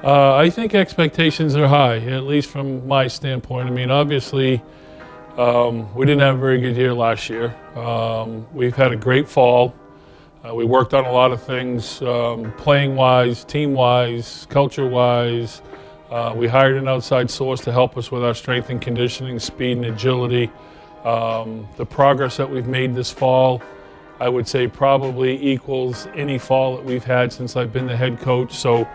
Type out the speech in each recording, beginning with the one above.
I think expectations are high, at least from my standpoint. I mean, obviously, we didn't have a very good year last year. We've had a great fall. We worked on a lot of things, playing-wise, team-wise, culture-wise. We hired an outside source to help us with our strength and conditioning, speed and agility. The progress that we've made this fall, I would say probably equals any fall that we've had since I've been the head coach. So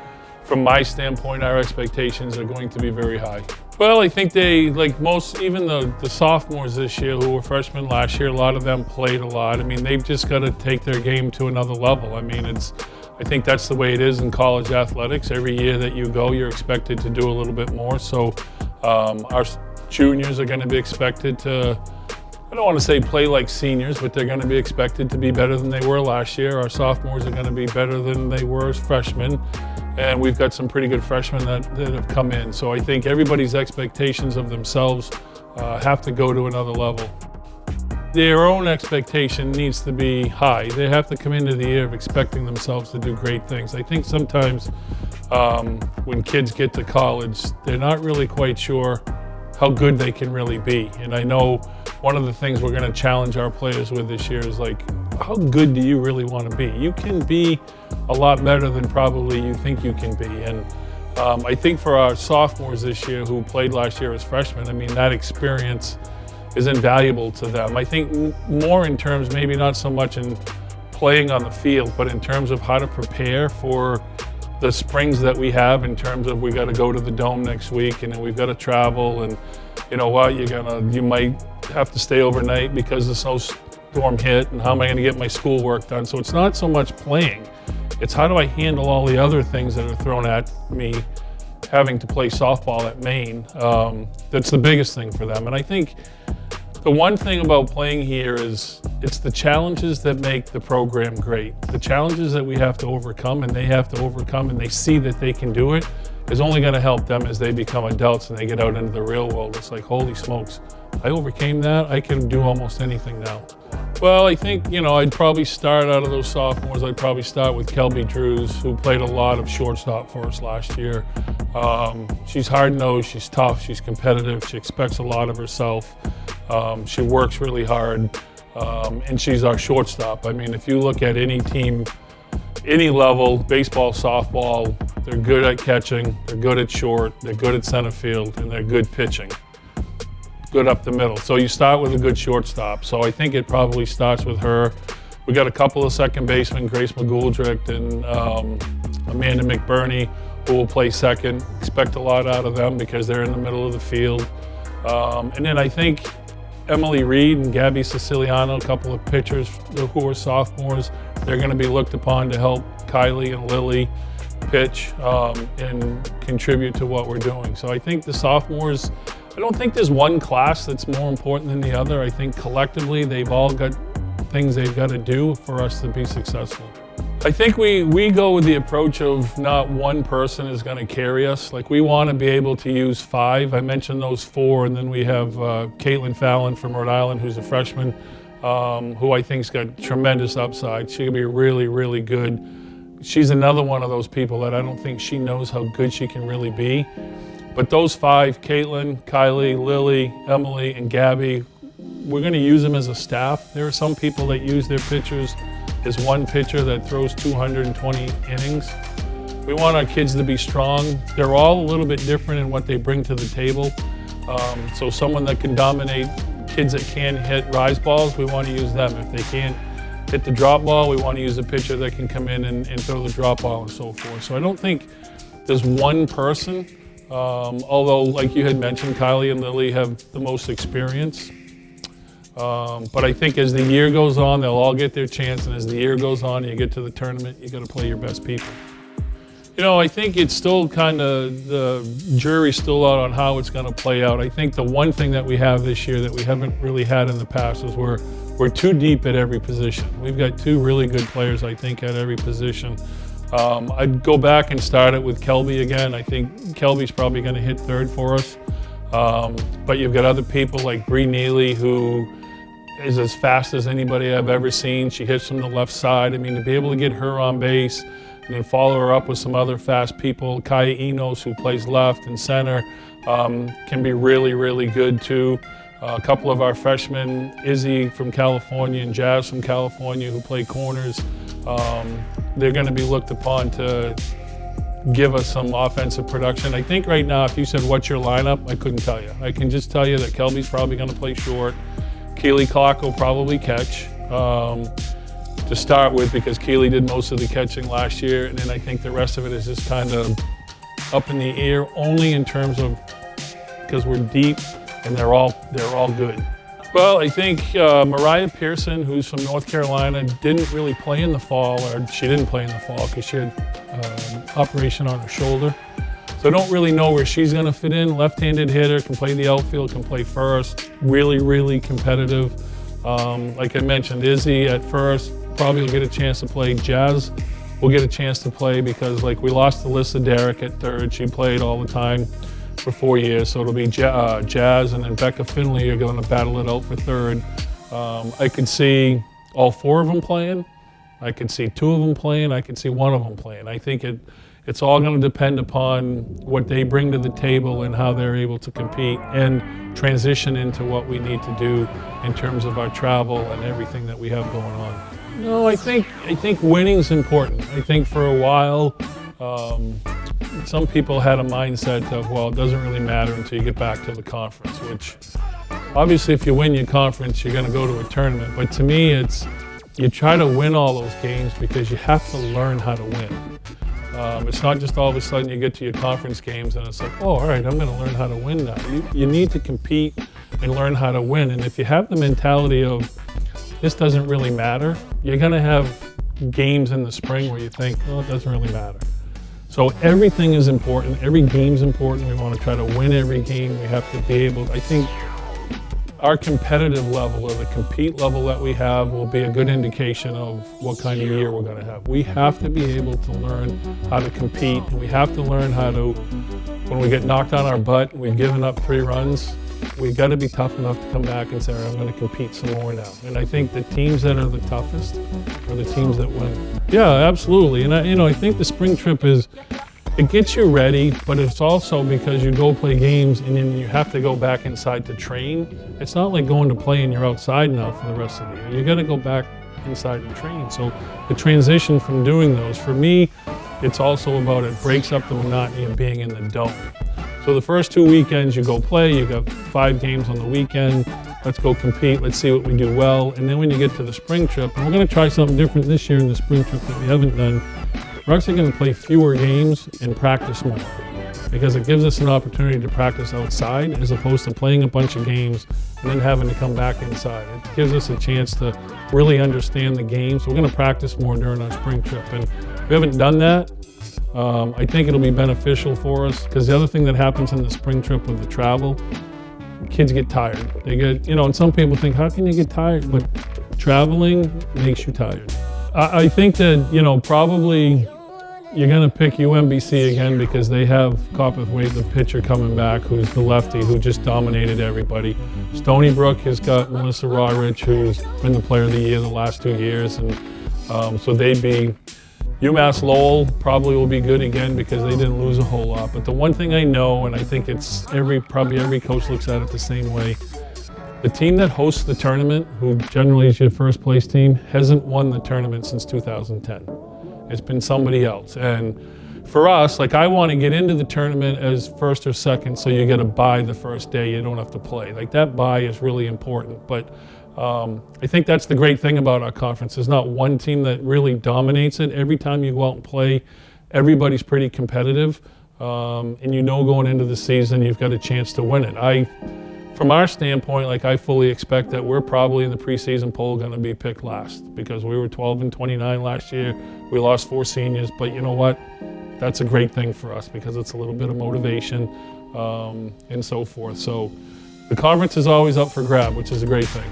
from my standpoint, our expectations are going to be very high. Well, I think they, like most, even the sophomores this year who were freshmen last year, a lot of them played a lot. I mean, they've just got to take their game to another level. I mean, I think that's the way it is in college athletics. Every year that you go, you're expected to do a little bit more. So our juniors are going to be expected to, I don't want to say play like seniors, but they're going to be expected to be better than they were last year. Our sophomores are going to be better than they were as freshmen. And we've got some pretty good freshmen that have come in. So I think everybody's expectations of themselves have to go to another level. Their own expectation needs to be high. They have to come into the year expecting themselves to do great things. I think sometimes when kids get to college, they're not really quite sure how good they can really be. And I know one of the things we're going to challenge our players with this year is like, how good do you really want to be? You can be a lot better than probably you think you can be. And I think for our sophomores this year who played last year as freshmen, I mean, that experience is invaluable to them. I think more in terms, maybe not so much in playing on the field, but in terms of how to prepare for the springs that we have in terms of we got to go to the Dome next week and then we've got to travel, and you know what, you might have to stay overnight because the snowstorm hit, and how am I going to get my schoolwork done? So it's not so much playing, it's how do I handle all the other things that are thrown at me having to play softball at Maine. That's the biggest thing for them. And I think the one thing about playing here is it's the challenges that make the program great. The challenges that we have to overcome and they have to overcome, and they see that they can do it, is only going to help them as they become adults and they get out into the real world. It's like, holy smokes, I overcame that. I can do almost anything now. Well, I think, I'd probably start out of those sophomores. I'd probably start with Kelby Drews, who played a lot of shortstop for us last year. She's hard-nosed, she's tough, she's competitive, she expects a lot of herself. She works really hard, and she's our shortstop. I mean, if you look at any team, any level, baseball, softball, they're good at catching, they're good at short, they're good at center field, and they're good pitching. Good up the middle. So you start with a good shortstop. So I think it probably starts with her. We got a couple of second basemen, Grace McGoldrick and Amanda McBurney, who will play second. Expect a lot out of them because they're in the middle of the field. And then I think Emily Reed and Gabby Siciliano, a couple of pitchers who are sophomores, they're going to be looked upon to help Kylie and Lily pitch and contribute to what we're doing. So I think the sophomores, I don't think there's one class that's more important than the other. I think collectively they've all got things they've got to do for us to be successful. I think we go with the approach of not one person is going to carry us. Like, we want to be able to use 5. I mentioned those 4, and then we have Caitlin Fallon from Rhode Island, who's a freshman, who I think's got tremendous upside. She could be really, really good. She's another one of those people that I don't think she knows how good she can really be. But those 5, Caitlin, Kylie, Lily, Emily, and Gabby, we're going to use them as a staff. There are some people that use their pitchers as one pitcher that throws 220 innings. We want our kids to be strong. They're all a little bit different in what they bring to the table. So someone that can dominate kids that can hit rise balls, we want to use them. If they can't hit the drop ball, we want to use a pitcher that can come in and throw the drop ball and so forth. So I don't think there's one person. Although, like you had mentioned, Kylie and Lily have the most experience. But I think as the year goes on, they'll all get their chance, and as the year goes on and you get to the tournament, you got to play your best people. I think it's still kind of, the jury's still out on how it's going to play out. I think the one thing that we have this year that we haven't really had in the past is we're too deep at every position. We've got 2 really good players, I think, at every position. I'd go back and start it with Kelby again. I think Kelby's probably going to hit 3rd for us. But you've got other people like Greenie Lee, who is as fast as anybody I've ever seen. She hits from the left side. I mean, to be able to get her on base, and then follow her up with some other fast people. Kaya Enos, who plays left and center, can be really, really good too. A couple of our freshmen, Izzy from California and Jazz from California, who play corners, they're going to be looked upon to give us some offensive production. I think right now, if you said, what's your lineup, I couldn't tell you. I can just tell you that Kelby's probably going to play short. Keely Clark will probably catch to start with, because Keely did most of the catching last year, and then I think the rest of it is just kind of up in the air, only in terms of because we're deep and they're all good. Well, I think Mariah Pearson, who's from North Carolina, didn't really play in the fall, or she didn't play in the fall because she had operation on her shoulder. So I don't really know where she's going to fit in. Left-handed hitter, can play the outfield, can play first. Really, really competitive. Like I mentioned, Izzy at first probably will get a chance to play. Jazz will get a chance to play because, like, we lost Alyssa Derrick at third. She played all the time for 4 years, so it'll be Jazz, and then Becca Finley are going to battle it out for third. I could see all 4 of them playing. I could see 2 of them playing. I could see 1 of them playing. I think it's all going to depend upon what they bring to the table and how they're able to compete and transition into what we need to do in terms of our travel and everything that we have going on. No, I think winning's important. I think for a while, some people had a mindset of, well, it doesn't really matter until you get back to the conference, which obviously if you win your conference, you're going to go to a tournament. But to me, you try to win all those games because you have to learn how to win. It's not just all of a sudden you get to your conference games and it's like, oh, all right, I'm going to learn how to win now. You need to compete and learn how to win. And if you have the mentality of this doesn't really matter, you're going to have games in the spring where you think, oh, it doesn't really matter. So everything is important. Every game's important. We want to try to win every game. We have to be able, I think our competitive level or the compete level that we have will be a good indication of what kind of year we're going to have. We have to be able to learn how to compete, and we have to learn how to, when we get knocked on our butt and we've given up 3 runs, we've got to be tough enough to come back and say, all right, I'm going to compete some more now. And I think the teams that are the toughest are the teams that win. Yeah, absolutely. And I think the spring trip it gets you ready, but it's also because you go play games and then you have to go back inside to train. It's not like going to play and you're outside now for the rest of the year. You got to go back inside and train. So the transition from doing those, for me, it's also about it breaks up the monotony of being in the dome. So the first 2 weekends you go play, you got 5 games on the weekend, let's go compete, let's see what we do well. And then when you get to the spring trip, and we're going to try something different this year in the spring trip that we haven't done, we're actually going to play fewer games and practice more, because it gives us an opportunity to practice outside as opposed to playing a bunch of games and then having to come back inside. It gives us a chance to really understand the game. So we're going to practice more during our spring trip. And we haven't done that. I think it'll be beneficial for us, because the other thing that happens in the spring trip with the travel, kids get tired. They get, and some people think, how can you get tired? But traveling makes you tired. I think that, probably you're going to pick UMBC again because they have Copperthwaite, the pitcher, coming back, who's the lefty, who just dominated everybody. Stony Brook has got Melissa Rawrich, who's been the player of the year the last 2 years. And so they'd be, UMass Lowell probably will be good again because they didn't lose a whole lot. But the one thing I know, and I think it's probably every coach looks at it the same way, the team that hosts the tournament, who generally is your first place team, hasn't won the tournament since 2010. It's been somebody else. And for us, like, I want to get into the tournament as first or second, so you get a bye the first day, you don't have to play. Like, that bye is really important. But I think that's the great thing about our conference. There's not one team that really dominates it. Every time you go out and play, everybody's pretty competitive. And going into the season, you've got a chance to win it. From our standpoint, I fully expect that we're probably in the preseason poll going to be picked last, because we were 12-29 last year. We lost 4 seniors, but you know what? That's a great thing for us because it's a little bit of motivation and so forth. So the conference is always up for grab, which is a great thing.